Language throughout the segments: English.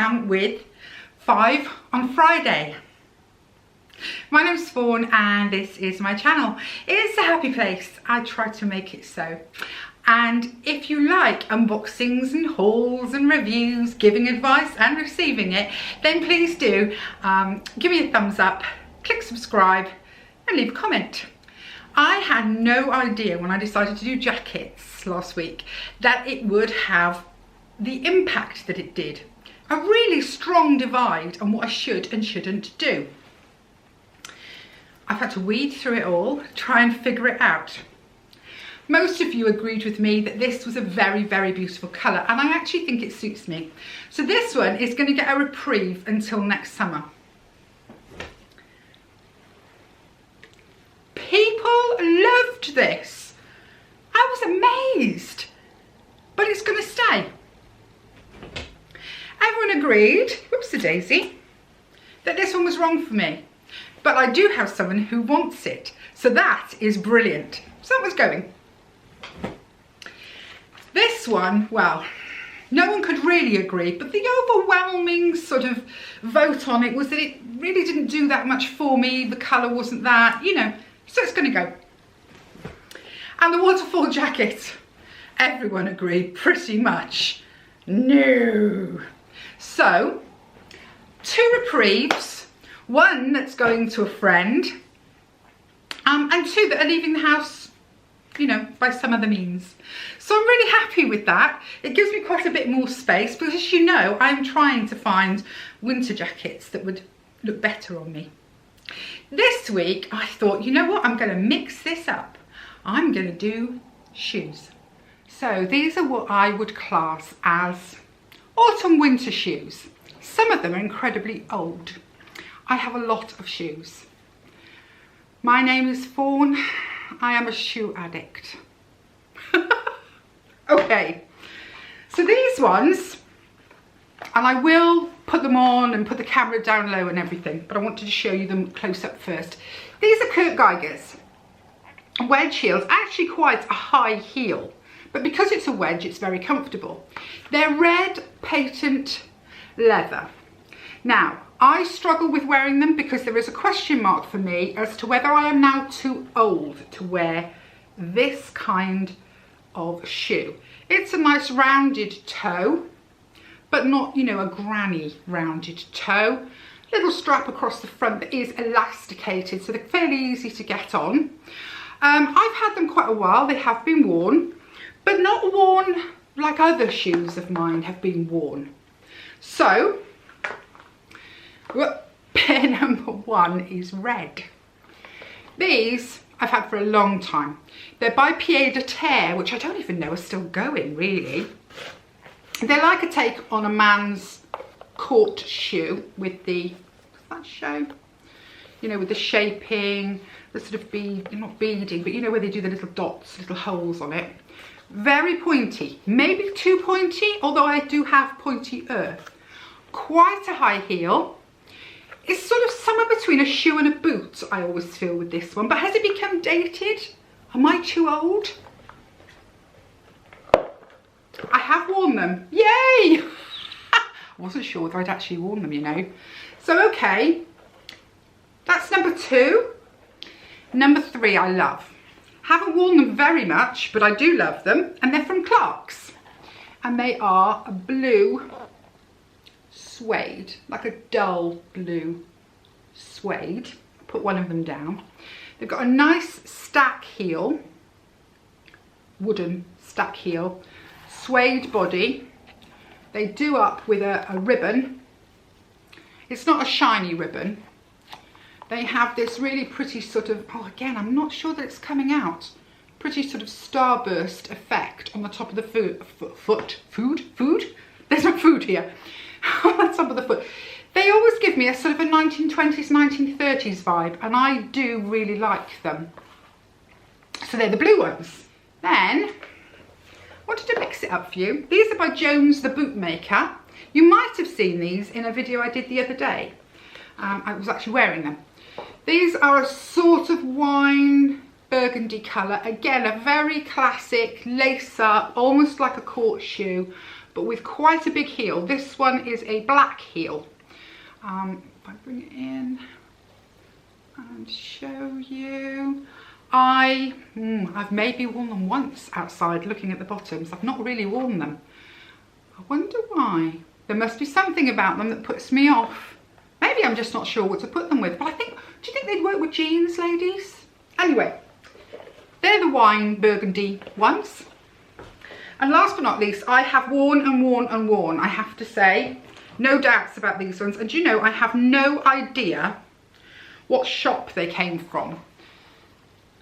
down with 5 on Friday. My name's Fawn and this is my channel. It's a happy place. I try to make it so. And if you like unboxings and hauls and reviews, giving advice and receiving it, then please do give me a thumbs up, click subscribe and leave a comment. I had no idea when I decided to do jackets last week that it would have the impact that it did. A really strong divide on what I should and shouldn't do. I've had to weed through it all, try and figure it out. Most of you agreed with me that this was a very, very beautiful colour, and I actually think it suits me. So this one is going to get a reprieve until next summer. People loved this. I was amazed, but it's going to stay. Everyone agreed, whoops-a-daisy, that this one was wrong for me. But I do have someone who wants it. So that is brilliant. So that was going. This one, well, no one could really agree, but the overwhelming sort of vote on it was that it really didn't do that much for me. The colour wasn't that, you know, so it's going to go. And the waterfall jacket, everyone agreed pretty much. No. So, 2 reprieves, 1 that's going to a friend, and 2 that are leaving the house, you know, by some other means. So I'm really happy with that. It gives me quite a bit more space because, as you know, I'm trying to find winter jackets that would look better on me. This week I thought, you know what, I'm going to mix this up. I'm going to do shoes. So these are what I would class as autumn winter shoes. Some of them are incredibly old. I have a lot of shoes. My name is Fawn. I am a shoe addict. Okay, so these ones, and I will put them on and put the camera down low and everything, but I wanted to show you them close up first. These are Kurt Geiger's wedge heels, actually quite a high heel, but because it's a wedge, it's very comfortable. They're red patent leather. Now, I struggle with wearing them because there is a question mark for me as to whether I am now too old to wear this kind of shoe. It's a nice rounded toe, but not, you know, a granny rounded toe. Little strap across the front that is elasticated, so they're fairly easy to get on. I've had them quite a while. They have been worn, but not worn like other shoes of mine have been worn. So, pair number 1 is red. These I've had for a long time. They're by Pied de Terre, which I don't even know are still going, really. They're like a take on a man's court shoe with the, does that show? You know, with the shaping, the sort of bead, not beading, but you know where they do the little dots, little holes on it. Very pointy, maybe too pointy, although I do have pointy-er. Quite a high heel. It's sort of somewhere between a shoe and a boot, I always feel, with this one. But has it become dated? Am I too old? I have worn them. Yay! I wasn't sure whether I'd actually worn them, you know. So, okay. That's number 2. Number 3 I love. Haven't worn them very much, but I do love them. And they're from Clark's. And they are a blue suede, like a dull blue suede. Put one of them down. They've got a nice stack heel, wooden stack heel, suede body. They do up with a ribbon. It's not a shiny ribbon. They have this really pretty sort of, oh again, I'm not sure that it's coming out, pretty sort of starburst effect on the top of the foot. There's no food here. On the top of the foot. They always give me a sort of a 1920s, 1930s vibe, and I do really like them. So they're the blue ones. Then, I wanted to mix it up for you. These are by Jones the Bootmaker. You might have seen these in a video I did the other day. I was actually wearing them. These are a sort of wine burgundy colour. Again, a very classic lace up, almost like a court shoe, but with quite a big heel. This one is a black heel. If I bring it in and show you, I've maybe worn them once outside looking at the bottoms. I've not really worn them. I wonder why. There must be something about them that puts me off. Maybe I'm just not sure what to put them with, but I think, do you think they'd work with jeans, ladies? Anyway, they're the wine burgundy ones. And last but not least, I have worn and worn and worn, I have to say. No doubts about these ones. And you know, I have no idea what shop they came from.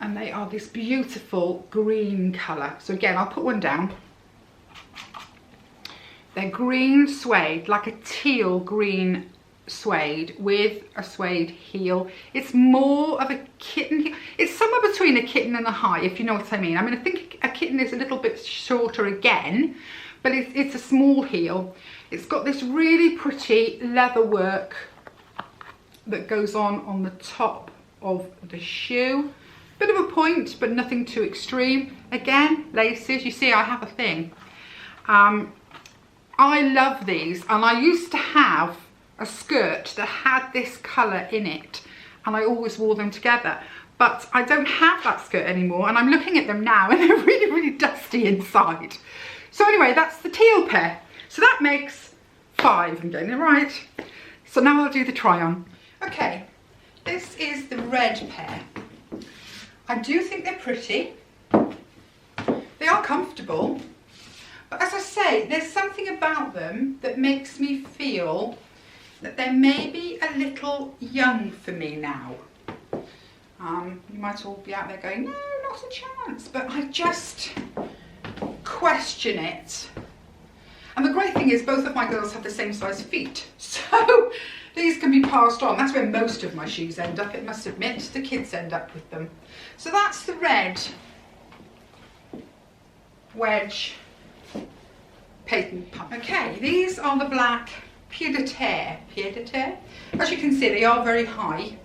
And they are this beautiful green colour. So again, I'll put one down. They're green suede, like a teal green suede with a suede heel. It's more of a kitten heel. It's somewhere between a kitten and a high, if you know what I mean. I mean, I think a kitten is a little bit shorter again, but it's a small heel. It's got this really pretty leather work that goes on the top of the shoe. Bit of a point, but nothing too extreme. Again, laces, you see I have a thing. I love these, and I used to have a skirt that had this colour in it, and I always wore them together. But I don't have that skirt anymore, and I'm looking at them now and they're really, really dusty inside. So anyway, that's the teal pair. So that makes 5, I'm getting it right. So now I'll do the try on. Okay, this is the red pair. I do think they're pretty. They are comfortable. But as I say, there's something about them that makes me feel that they're maybe a little young for me now. You might all be out there going, no, not a chance. But I just question it. And the great thing is both of my girls have the same size feet. So these can be passed on. That's where most of my shoes end up, I must admit. The kids end up with them. So that's the red wedge patent pump. Okay, these are the black pied de terre. Pied de terre. As you can see, they are very high.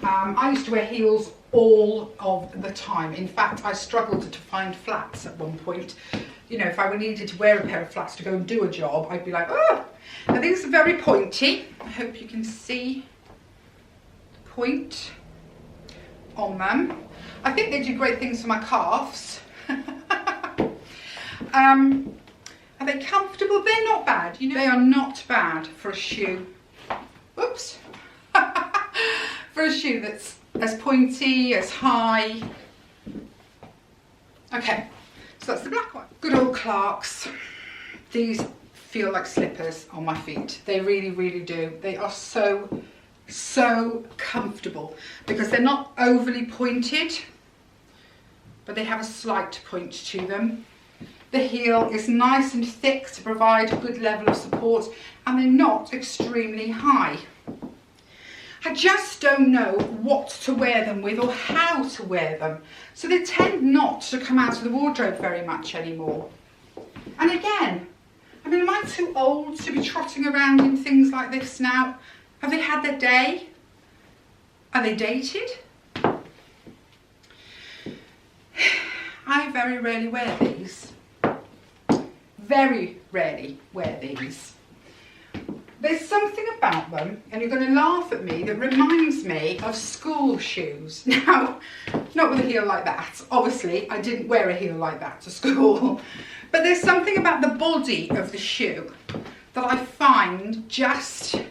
I used to wear heels all of the time. In fact, I struggled to find flats at one point. You know, if I needed to wear a pair of flats to go and do a job, I'd be like, oh! Now these are very pointy. I hope you can see the point on them. I think they do great things for my calves. Are they comfortable? They're not bad. You know, they are not bad for a shoe. Oops. For a shoe that's as pointy, as high. Okay, so that's the black one. Good old Clarks. These feel like slippers on my feet. They really, really do. They are so, so comfortable because they're not overly pointed, but they have a slight point to them. The heel is nice and thick to provide a good level of support, and they're not extremely high. I just don't know what to wear them with or how to wear them. So they tend not to come out of the wardrobe very much anymore. And again, I mean, am I too old to be trotting around in things like this now? Have they had their day? Are they dated? I very rarely wear these. Very rarely wear these. There's something about them, and you're going to laugh at me, that reminds me of school shoes. Now, not with a heel like that. Obviously, I didn't wear a heel like that to school. But there's something about the body of the shoe that I find just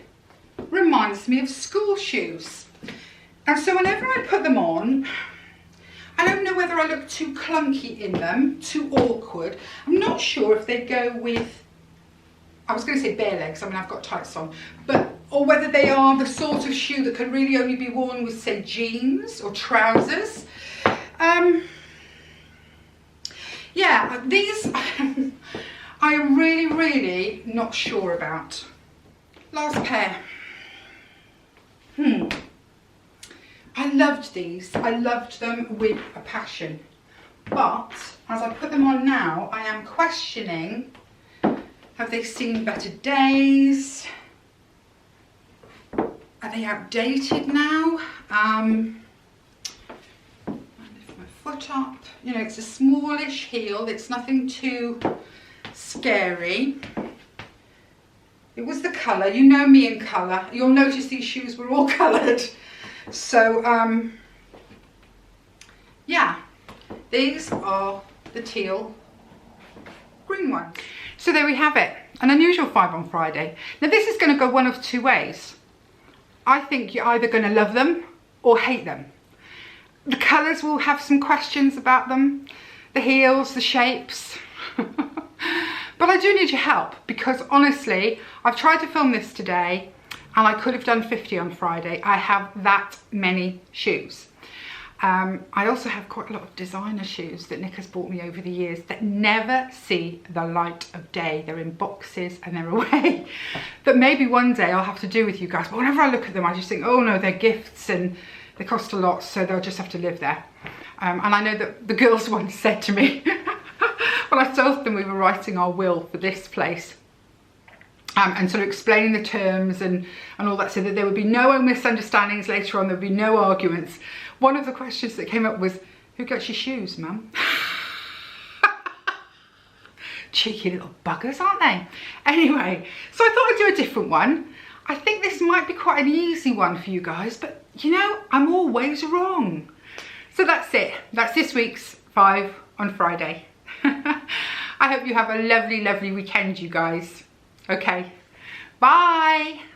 reminds me of school shoes. And so whenever I put them on, I don't know whether I look too clunky in them, too awkward. I'm not sure if they go with, I was going to say bare legs, I mean I've got tights on, but, or whether they are the sort of shoe that can really only be worn with, say, jeans or trousers. Yeah, these I am really, really not sure about. Last pair. I loved these. I loved them with a passion. But as I put them on now, I am questioning, have they seen better days? Are they outdated now? I lift my foot up. You know, it's a smallish heel. It's nothing too scary. It was the colour. You know me in colour. You'll notice these shoes were all coloured. So, yeah, these are the teal green ones. So there we have it, an unusual 5 on Friday. Now this is going to go one of two ways. I think you're either going to love them or hate them. The colours will have some questions about them, the heels, the shapes. But I do need your help because honestly, I've tried to film this today and I could have done 50 on Friday. I have that many shoes. I also have quite a lot of designer shoes that Nick has bought me over the years that never see the light of day. They're in boxes and they're away. That maybe one day I'll have to do with you guys. But whenever I look at them, I just think, oh no, they're gifts and they cost a lot, so they'll just have to live there. And I know that the girls once said to me, when I told them we were writing our will for this place, and sort of explaining the terms and all that, so that there would be no misunderstandings later on, there would be no arguments. One of the questions that came up was, who gets your shoes, Mum? Cheeky little buggers, aren't they? Anyway, so I thought I'd do a different one. I think this might be quite an easy one for you guys, but you know, I'm always wrong. So that's it. That's this week's 5 on Friday. I hope you have a lovely, lovely weekend, you guys. Okay, bye.